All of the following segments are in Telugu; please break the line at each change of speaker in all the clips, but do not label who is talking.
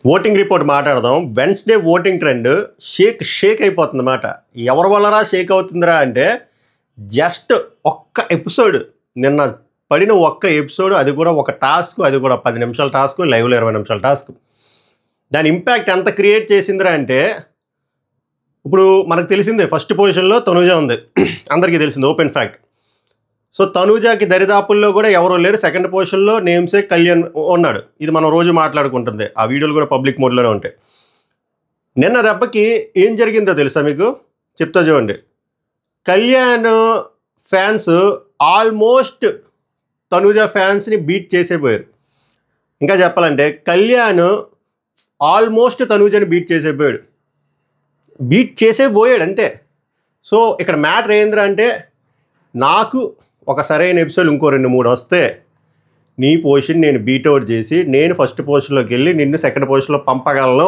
ఓటింగ్ రిపోర్ట్ మాట్లాడదాం. వెన్స్డే ఓటింగ్ ట్రెండ్ షేక్ అయిపోతుందన్నమాట. ఎవరి వల్లరా షేక్ అవుతుందిరా అంటే జస్ట్ ఒక్క ఎపిసోడ్, నిన్న పడిన ఒక్క ఎపిసోడ్, అది కూడా ఒక టాస్క్, అది కూడా 10 నిమిషాల టాస్క్, లైవ్లో 20 నిమిషాల టాస్క్. దాని ఇంపాక్ట్ ఎంత క్రియేట్ చేసిందిరా అంటే, ఇప్పుడు మనకు తెలిసిందే ఫస్ట్ పొజిషన్లో తనూజ ఉంది, అందరికీ తెలిసింది, ఓపెన్ ఫ్యాక్ట్. సో తనూజాకి దరిదాపుల్లో కూడా ఎవరో లేరు. సెకండ్ పొజిషన్లో నేమ్సేక్ కళ్యాణ్ ఉన్నాడు. ఇది మనం రోజు మాట్లాడుకుంటుంది, ఆ వీడియోలు కూడా పబ్లిక్ మోడ్లోనే ఉంటాయి. నిన్న దెబ్బకి ఏం జరిగిందో తెలుసా మీకు? చెప్తా చూడండి. కళ్యాణ్ ఫ్యాన్స్ ఆల్మోస్ట్ తనూజా ఫ్యాన్స్ని బీట్ చేసేపోయారు. ఇంకా చెప్పాలంటే కళ్యాణ్ ఆల్మోస్ట్ తనూజాని బీట్ చేసేపోయాడు అంతే. సో ఇక్కడ మ్యాటర్ ఏంద్రా అంటే, నాకు ఒక సరైన ఎపిసోడ్ ఇంకో 2-3 వస్తే నీ పొజిషన్ నేను బీట్అవుట్ చేసి నేను ఫస్ట్ పొజిషన్లోకి వెళ్ళి నిన్ను సెకండ్ పొజిషన్లో పంపగలను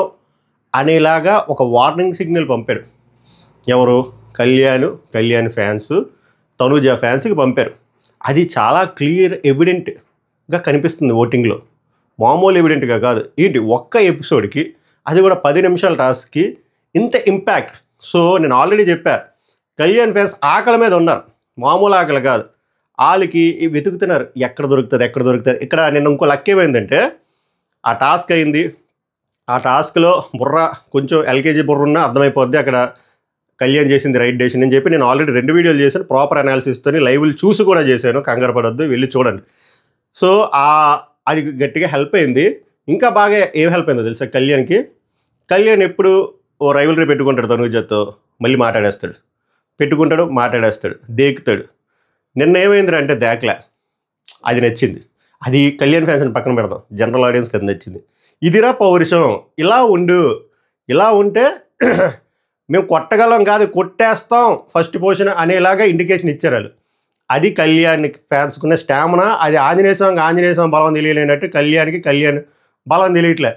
అనేలాగా ఒక వార్నింగ్ సిగ్నల్ పంపాడు. ఎవరు? కళ్యాణ్ ఫ్యాన్స్ తనూజా ఫ్యాన్స్కి పంపారు. అది చాలా క్లియర్ ఎవిడెంట్గా కనిపిస్తుంది ఓటింగ్లో, మామూలు ఎవిడెంట్గా కాదు. ఏంటి ఒక్క ఎపిసోడ్కి, అది కూడా 10 నిమిషాల టాస్క్కి ఇంత ఇంపాక్ట్. సో నేను ఆల్రెడీ చెప్పా, కళ్యాణ్ ఫ్యాన్స్ ఆకలి మీద ఉన్నారు, మామూలు ఆకలి కాదు. వాళ్ళకి వెతుకుతున్నారు ఎక్కడ దొరుకుతుంది. ఇక్కడ నిన్న ఇంకో లక్ ఏమైందంటే, ఆ టాస్క్ అయింది. ఆ టాస్క్లో కొంచెం ఎల్కేజీ బుర్ర ఉన్నా అర్థమైపోద్ది అక్కడ కళ్యాణ్ చేసింది రైట్ డెసిషన్ అని చెప్పి నేను ఆల్రెడీ 2 వీడియోలు చేశాను, ప్రాపర్ అనాలిసిస్తో లైవ్లు చూసి కూడా చేశాను. కంగారు పడొద్దు, వెళ్ళి చూడండి. సో అది గట్టిగా హెల్ప్ అయింది. ఇంకా బాగా ఏం హెల్ప్ అయిందో తెలుసా కళ్యాణ్ ఎప్పుడు ఓ రైవలరీ పెట్టుకుంటాడు తనూజతో, మళ్ళీ మాట్లాడేస్తాడు, దేకుతాడు. నిన్న ఏమైందిరా అంటే దేకలే. అది నచ్చింది. అది కళ్యాణ్ ఫ్యాన్స్ని పక్కన పెడదాం, జనరల్ ఆడియన్స్కి అది నచ్చింది. ఇదిరా పౌరుషం, ఇలా ఉంటే మేము కొట్టగలం కాదు, కొట్టేస్తాం ఫస్ట్ పొజిషన్ అనేలాగా ఇండికేషన్ ఇచ్చారు వాళ్ళు. అది కళ్యాణ్ ఫ్యాన్స్కున్న స్టామినా. అది ఆంజనేయ స్వామి బలం తెలియలేనట్టు కళ్యాణ్ బలం తెలియట్లే.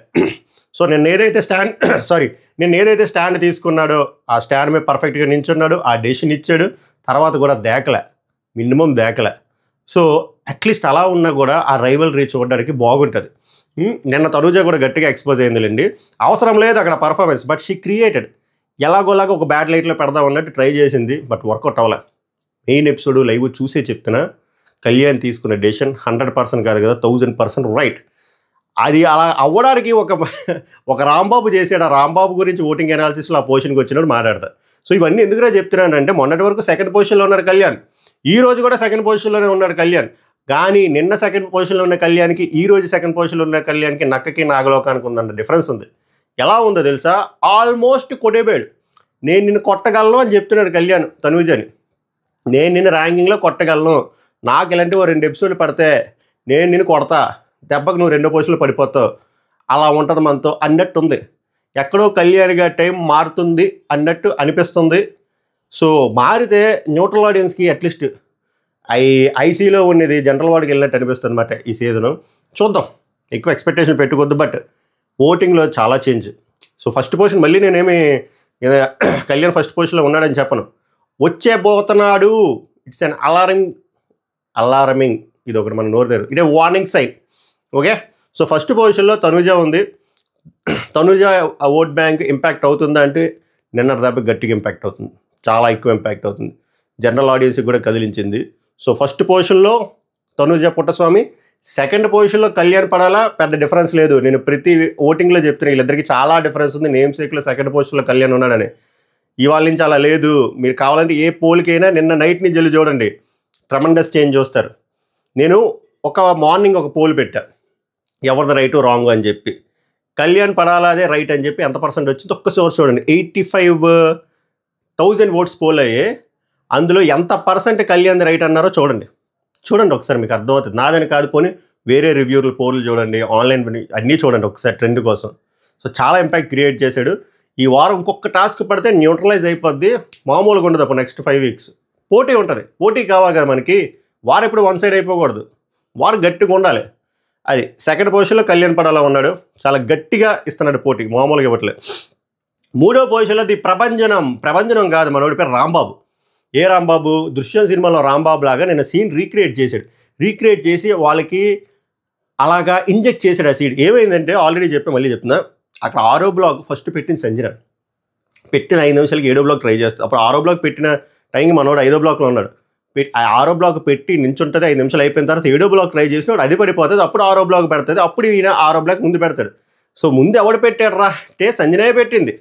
సో నేను ఏదైతే స్టాండ్ తీసుకున్నాడో ఆ స్టాండ్ మీద పర్ఫెక్ట్గా నించున్నాడు, ఆ డెసిషన్ ఇచ్చాడు. తర్వాత కూడా మినిమం దేకలే. సో అట్లీస్ట్ అలా ఉన్నా కూడా ఆ రైవలరీ చూడడానికి బాగుంటుంది. నిన్న తనూజ కూడా గట్టిగా ఎక్స్పోజ్ అయిందిలేండి, అవసరం లేదు అక్కడ పర్ఫార్మెన్స్, బట్ షీ క్రియేటెడ్. ఎలాగోలాగా ఒక బ్యాడ్ లైట్లో పెడదాం అన్నట్టు ట్రై చేసింది, బట్ వర్కౌట్ అవ్వలే. మెయిన్ ఎపిసోడ్ లైవ్ చూసే చెప్తున్నా, కళ్యాణ్ తీసుకున్న డెసిషన్ 100% కాదు కదా, 1000% రైట్. అది అలా అవ్వడానికి ఒక రాంబాబు చేసాడు. ఆ రాంబాబు గురించి ఓటింగ్ అనాలిసిస్లో ఆ పొజిషన్కి వచ్చినప్పుడు మాట్లాడతా. సో ఇవన్నీ ఎందుకురా చెప్తున్నానంటే, మొన్నటి వరకు సెకండ్ పొజిషన్లో ఉన్నాడు కళ్యాణ్, ఈ రోజు కూడా సెకండ్ పొజిషన్లోనే ఉన్నాడు కళ్యాణ్. కానీ నిన్న సెకండ్ పొజిషన్లో ఉన్న కళ్యాణ్కి, ఈ రోజు సెకండ్ పొజిషన్లో ఉన్న కళ్యాణ్కి నక్కకి నాగలోకానికి ఉందన్న డిఫరెన్స్ ఉంది. ఎలా ఉందో తెలుసా? ఆల్మోస్ట్ కొట్టేపోయాడు. నేను నిన్ను కొట్టగలను అని చెప్తున్నాడు కళ్యాణ్ తనూజని. నేను నిన్ను ర్యాంకింగ్లో కొట్టగలను, నాకు ఇలాంటి 2 ఎపిసోడ్లు పడితే నేను నిన్ను కొడతా, దెబ్బకు నువ్వు 2వ పొజిషన్లో పడిపోతావు, అలా ఉంటుంది మనతో అన్నట్టు ఉంది. ఎక్కడో కళ్యాణ్గా టైం మారుతుంది అన్నట్టు అనిపిస్తుంది. సో మారితే న్యూట్రల్ ఆడియన్స్కి అట్లీస్ట్ ఐసీలో ఉన్నది జనరల్ వాడికి వెళ్ళినట్టు అనిపిస్తుంది అన్నమాట ఈ సీజను. చూద్దాం, ఎక్కువ ఎక్స్పెక్టేషన్ పెట్టుకోవద్దు, బట్ ఓటింగ్లో చాలా చేంజ్. సో ఫస్ట్ పొజిషన్ మళ్ళీ నేనేమి కళ్యాణ్ ఫస్ట్ పొజిషన్లో ఉన్నాడని చెప్పను, వచ్చేపోతున్నాడు. ఇట్స్ అన్ అలారమింగ్, ఇది ఒకటి మన నోరు తెరు, ఇదే warning sign. Okay, so first పొజిషన్లో తనూజ ఉంది. తనూజ ఓట్ బ్యాంక్ ఇంపాక్ట్ అవుతుందా అంటే నిన్నటి దాకా గట్టిగా ఇంపాక్ట్ అవుతుంది, చాలా ఎక్కువ ఇంపాక్ట్ అవుతుంది. జనరల్ ఆడియన్స్కి కూడా కదిలించింది. సో ఫస్ట్ పొజిషన్లో తనూజ పుట్టస్వామి, సెకండ్ పొజిషన్లో కళ్యాణ్ పడాలా, పెద్ద డిఫరెన్స్ లేదు. నేను ప్రతి ఓటింగ్లో చెప్తున్నా వీళ్ళిద్దరికి చాలా డిఫరెన్స్ ఉంది. నేమ్సేక్లో సెకండ్ పొజిషన్లో కళ్యాణ్ ఉన్నాడని. ఇవాళ నుంచి అలా లేదు. మీరు కావాలంటే ఏ పోల్కైనా నిన్న నైట్ నుంచి వెళ్ళి చూడండి, ట్రమండస్ చేంజ్ చూస్తారు. నేను మార్నింగ్ ఒక పోల్ పెట్టా, ఎవరిది రైటు రాంగ్ అని చెప్పి. కళ్యాణ్ పడాలా అదే రైట్ అని చెప్పి ఎంత పర్సెంట్ వచ్చింది ఒక్క సోర్స్ చూడండి. 85,000 ఓట్స్ పోల్ అయ్యాయి. అందులో ఎంత పర్సెంట్ కళ్యాణ్ రైట్ అన్నారో చూడండి ఒకసారి, మీకు అర్థమవుతుంది. నాదని కాదు, పోనీ వేరే రివ్యూలు పోర్లు చూడండి, ఆన్లైన్ అన్నీ చూడండి ఒకసారి ట్రెండ్ కోసం. సో చాలా ఇంపాక్ట్ క్రియేట్ చేశాడు. ఈ వారం ఇంకొక టాస్క్ పడితే న్యూట్రలైజ్ అయిపోద్ది, మామూలుగా ఉండదు. అప్పుడు నెక్స్ట్ 5 వీక్స్ పోటీ ఉంటుంది. పోటీ కావాలి కదా మనకి, వారు ఎప్పుడు వన్ సైడ్ అయిపోకూడదు, వారు గట్టిగా ఉండాలి. అది సెకండ్ పొజిషన్లో కళ్యాణ్ పడాలా ఉన్నాడు, చాలా గట్టిగా ఇస్తున్నాడు పోటీ, మామూలుగా ఇవ్వట్లేదు. 3వ పొజిషన్లో ది ప్రభంజనం కాదు, మనోడి పేరు రాంబాబు. ఏ రాంబాబు? దృశ్యం సినిమాలో రాంబాబు లాగా నేను సీన్ రీక్రియేట్ చేసి వాళ్ళకి అలాగా ఇంజెక్ట్ చేశాడు ఆ సీడ్. ఏమైందంటే ఆల్రెడీ చెప్పి మళ్ళీ చెప్తున్నా, అక్కడ 6వ బ్లాక్ ఫస్ట్ పెట్టింది సంజన. పెట్టిన 5 నిమిషాలకి 7వ బ్లాక్ ట్రై చేస్తుంది. అప్పుడు 6వ బ్లాక్ పెట్టిన టైంకి మనోడు 5వ బ్లాక్లో ఉన్నాడు. 6వ బ్లాక్ పెట్టి నించుంటుంది, 5 నిమిషాలు అయిపోయిన తర్వాత 7వ బ్లాక్ ట్రై చేసినాడు, అది పడిపోతుంది. అప్పుడు 6వ బ్లాక్ పెడుతుంది. అప్పుడు ఈయన 6వ బ్లాక్ ముందు పెడతాడు. సో ముందు ఎవడు పెట్టాడు రా అంటే సంజనే పెట్టింది.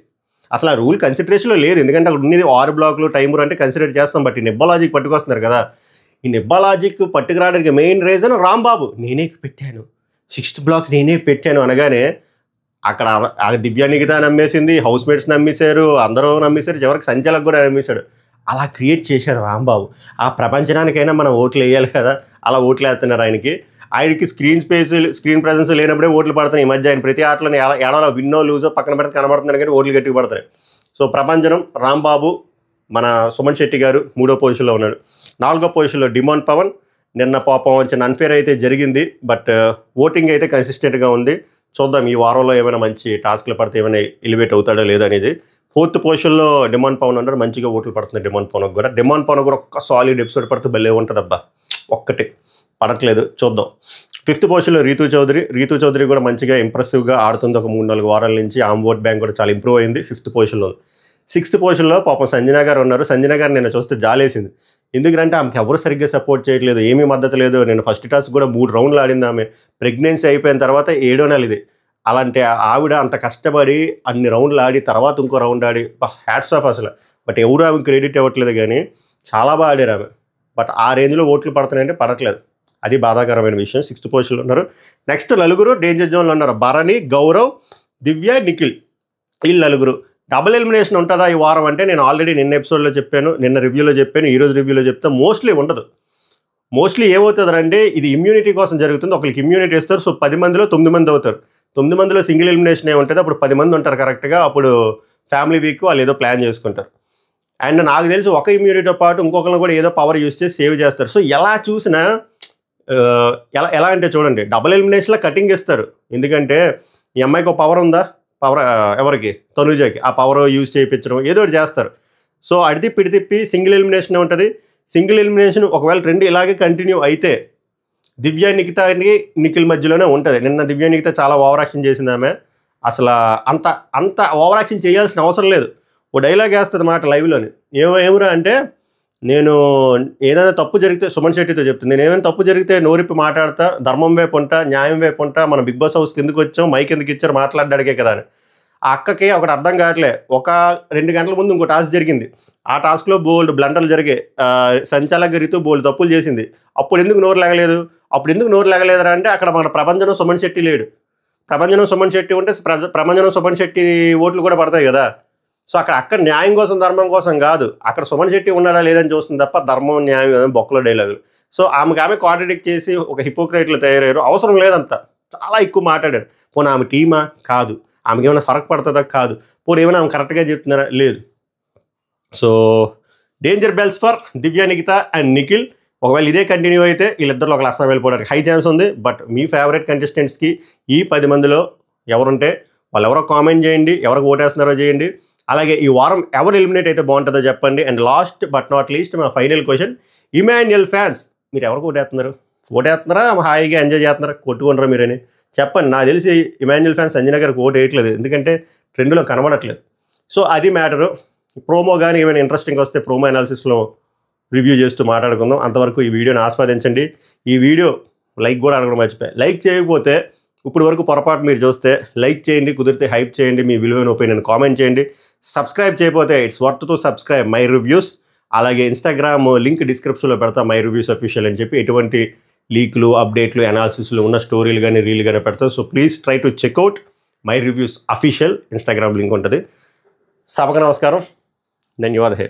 అసలు ఆ రూల్ కన్సిడరేషన్లో లేదు, ఎందుకంటే అక్కడ ఉన్నది 6 బ్లాక్లు టైమర్ అంటే కన్సిడర్ చేస్తాం. బట్ ఈ నిబ్బలాజిక్ పట్టుకొస్తున్నారు కదా, ఈ నిబ్బలాజిక్ పట్టుకురావడానికి మెయిన్ రీజన్ రాంబాబు నేనే పెట్టాను, 6th బ్లాక్ నేనే పెట్టాను అనగానే అక్కడ దివ్యానిగిత నమ్మేసింది, హౌస్ మేట్స్ నమ్మేశారు, అందరూ నమ్మేశారు, చివరికి సంచలకు కూడా నమ్మేశాడు. అలా క్రియేట్ చేశారు రాంబాబు. ఆ ప్రపంచనానికైనా మనం ఓట్లు వేయాలి కదా, అలా ఓట్లు వేస్తున్నారు ఆయనకి స్క్రీన్ ప్రెజెన్స్ లేనప్పుడే ఓట్లు పడుతున్నాయి. ఈ మధ్య ఆయన ప్రతి ఆటలను ఏడలో విన్నో లూజో పక్కన పెడితే కనబడుతున్నారు కానీ ఓట్లు గట్టిగా పడుతున్నాయి. సో ప్రపంచనం రాంబాబు, మన సుమన్ శెట్టి గారు 3వ పొజిషన్లో ఉన్నాడు. 4వ పొజిషన్లో డిమాండ్ పవన్. నిన్న పాపం చిన్న అన్ఫేర్ అయితే జరిగింది, బట్ ఓటింగ్ అయితే కన్సిస్టెంట్గా ఉంది. చూద్దాం ఈ వారంలో ఏమైనా మంచి టాస్క్లు పడితే ఏమైనా ఎలివేట్ అవుతాడో లేదో అనేది. 4th పొజిషన్లో డిమాండ్ పవన్ ఉన్నారు, మంచిగా ఓట్లు పడుతుంది డిమాండ్ పవన్కి కూడా. డిమాండ్ పవన్ కూడా ఒక్క సాలిడ్ ఎపిసోడ్ పడితే భలే ఉంటుంది అబ్బా, ఒక్కటే పడట్లేదు, చూద్దాం. 5th పొజిషన్లో రీతూ చౌదరి కూడా మంచిగా ఇంప్రెసివ్గా ఆడుతుంది. ఒక 3-4 వారాల నుంచి ఆమె ఓట్ బ్యాంక్ కూడా చాలా ఇంప్రూవ్ అయింది 5th పొజిషన్లో. 6th పొజిషన్లో పాపం సంజన గారు ఉన్నారు. సంజన గారు నేను చూస్తే జాలేసింది, ఎందుకంటే ఆమెకి ఎవరు సరిగ్గా సపోర్ట్ చేయట్లేదు, ఏమీ మద్దతు లేదు. నేను ఫస్ట్ టాస్క్ కూడా 3 రౌండ్లు ఆడింది ఆమె. ప్రెగ్నెన్సీ అయిపోయిన తర్వాత 7వ నెల ఇది. అలాంటి ఆవిడ అంత కష్టపడి అన్ని రౌండ్లు ఆడి తర్వాత ఇంకో రౌండ్ ఆడి హ్యాట్స్ ఆఫ్ అసలు. బట్ ఎవరు ఆమెకు క్రెడిట్ ఇవ్వట్లేదు, కానీ చాలా బాగా ఆడారు ఆమె. బట్ ఆ రేంజ్లో ఓట్లు పడుతున్నాయంటే పడట్లేదు, అది బాధాకరమైన విషయం. 6th పొజిషన్లో ఉన్నారు. నెక్స్ట్ నలుగురు డేంజర్ జోన్లో ఉన్నారు, భరణి, గౌరవ్, దివ్య, నిఖిల్. వీళ్ళు నలుగురు డబుల్ ఎలిమినేషన్ ఉంటుందా ఈ వారం అంటే నేను ఆల్రెడీ నిన్న ఎపిసోడ్లో చెప్పాను, నిన్న రివ్యూలో చెప్పాను, ఈరోజు రివ్యూలో చెప్తే మోస్ట్లీ ఉండదు. మోస్ట్లీ ఏమవుతుందంటే ఇది ఇమ్యూనిటీ కోసం జరుగుతుంది. ఒకరికి ఇమ్యూనిటీ ఇస్తారు, సో 10 మందిలో 9 మంది అవుతారు. 9 మందిలో సింగిల్ ఎలిమినేషన్ ఏముంటుంది, అప్పుడు 10 మంది ఉంటారు కరెక్ట్గా. అప్పుడు ఫ్యామిలీ వీక్ వాళ్ళు ఏదో ప్లాన్ చేసుకుంటారు. అండ్ నాకు తెలిసి ఒక ఇమ్యూనిటీతో పాటు ఇంకొకరిని కూడా ఏదో పవర్ యూస్ చేసి సేవ్ చేస్తారు. సో ఎలా చూసినా ఎలా అంటే చూడండి, డబుల్ ఎలిమినేషన్లో కటింగ్ ఇస్తారు. ఎందుకంటే ఈ అమ్మాయికి ఒక పవర్ ఉందా, పవర్ ఎవరికి, తనుజకి, ఆ పవర్ యూజ్ చేయించడం ఏదో ఒకటి చేస్తారు. సో అడిది పిడితిప్పి సింగిల్ ఎలిమినేషన్ ఉంటుంది. సింగిల్ ఎలిమినేషన్ ఒకవేళ 2 ఇలాగే కంటిన్యూ అయితే దివ్య నిఖితాకి నిఖిల్ మధ్యలోనే ఉంటుంది. నిన్న దివ్య నిఖిత చాలా ఓవర్ యాక్షన్ చేసింది ఆమె. అసలు అంత ఓవర్ యాక్షన్ చేయాల్సిన అవసరం లేదు. ఓ డైలాగ్ వేస్తుంది మాట లైవ్లోని, ఏమరా అంటే నేను ఏదైనా తప్పు జరిగితే సుమన్ శెట్టితో చెప్తుంది, నేను ఏమైనా తప్పు జరిగితే నోరిప్పి మాట్లాడతా, ధర్మం వైపు ఉంటా, న్యాయం వైపు ఉంటా, మన బిగ్ బాస్ హౌస్కి ఎందుకు వచ్చాం, మైక్ ఎందుకు ఇచ్చారు మాట్లాడడానికే కదా అని. ఆ అక్కకి ఒకటి అర్థం కావట్లే. ఒక 2 గంటల ముందు ఇంకో టాస్క్ జరిగింది, ఆ టాస్క్లో బోల్డ్ బ్లండర్లు జరిగాయి. సంచాలక రీతు బోల్డ్ తప్పులు చేసింది. అప్పుడు ఎందుకు నోరు లేగలేదురా అంటే అక్కడ మన ప్రభంజనం సుమన్ శెట్టి లేడు. ప్రభంజనం సుమన్ శెట్టి ఉంటే ప్రభంజనం సుమన్ శెట్టి ఓట్లు కూడా పడతాయి కదా. సో అక్కడ న్యాయం కోసం ధర్మం కోసం కాదు, అక్కడ సుమన్ శెట్టి ఉన్నాడా లేదని చూస్తుంది తప్ప ధర్మం న్యాయం ఏదైనా బొక్కలో డైలాగులు. సో ఆమె కాంట్రడిక్ట్ చేసి ఒక హిపోక్రైట్లు తయారయ్యారు. అవసరం లేదంతా, చాలా ఎక్కువ మాట్లాడారు. పోనీ ఆమె టీమా కాదు, ఆమెకి ఏమైనా ఫరక్ పడుతుందా కాదు, పోనీ ఏమైనా ఆమె కరెక్ట్గా చెప్తున్నారా లేదు. So danger bells for Divya Nikhita and Nikhil. ఒకవేళ ఇదే కంటిన్యూ అయితే వీళ్ళిద్దరిలో ఒక అస్సాం వెళ్ళిపోవడానికి హై ఛాన్స్ ఉంది. బట్ మీ ఫేవరెట్ కంటెస్టెంట్స్కి ఈ 10 మందిలో ఎవరుంటే వాళ్ళు ఎవరో కామెంట్ చేయండి, ఎవరికి ఓటేస్తున్నారో చేయండి. అలాగే ఈ వారం ఎవరు ఎలిమినేట్ అయితే బాగుంటుందో చెప్పండి. And last but not least మా ఫైనల్ క్వశ్చన్, ఇమాన్యుయల్ ఫ్యాన్స్ మీరు ఎవరికి ఓటేస్తున్నారా హాయిగా ఎంజాయ్ చేస్తున్నారా, కొట్టుకుంటారా మీరని చెప్పండి. నాకు తెలిసి ఇమాన్యుయల్ ఫ్యాన్స్ సంజన గారికి ఓటు వేయట్లేదు, ఎందుకంటే ట్రెండ్లో కనబడట్లేదు. సో అది మ్యాటరు. ప్రోమో కానీ ఏమైనా ఇంట్రెస్టింగ్ వస్తే ప్రోమో అనాలిసిస్లో రివ్యూ చేస్తూ మాట్లాడుకుందాం. అంతవరకు ఈ వీడియోని ఆస్వాదించండి. ఈ వీడియో లైక్ కూడా అడగడం మర్చిపోయి, లైక్ చేయకపోతే ఇప్పుడు వరకు పొరపాటు మీరు చూస్తే లైక్ చేయండి, కుదిరితే హైప్ చేయండి, మీ విలువైన ఒపీనియన్ కామెంట్ చేయండి. సబ్స్క్రైబ్ చేయకపోతే it's worth to subscribe my reviews. అలాగే ఇన్స్టాగ్రామ్ లింక్ డిస్క్రిప్షన్లో పెడతా, మై రివ్యూస్ అఫీషియల్ అని చెప్పి. ఎటువంటి లీక్లు, అప్డేట్లు, అనాలిసిస్లు ఉన్న స్టోరీలు కానీ రీల్ కానీ పెడతాం. So please try to checkout my reviews official. Instagram link ఉంటుంది. సభకు నమస్కారం, ధన్యవాదాలు.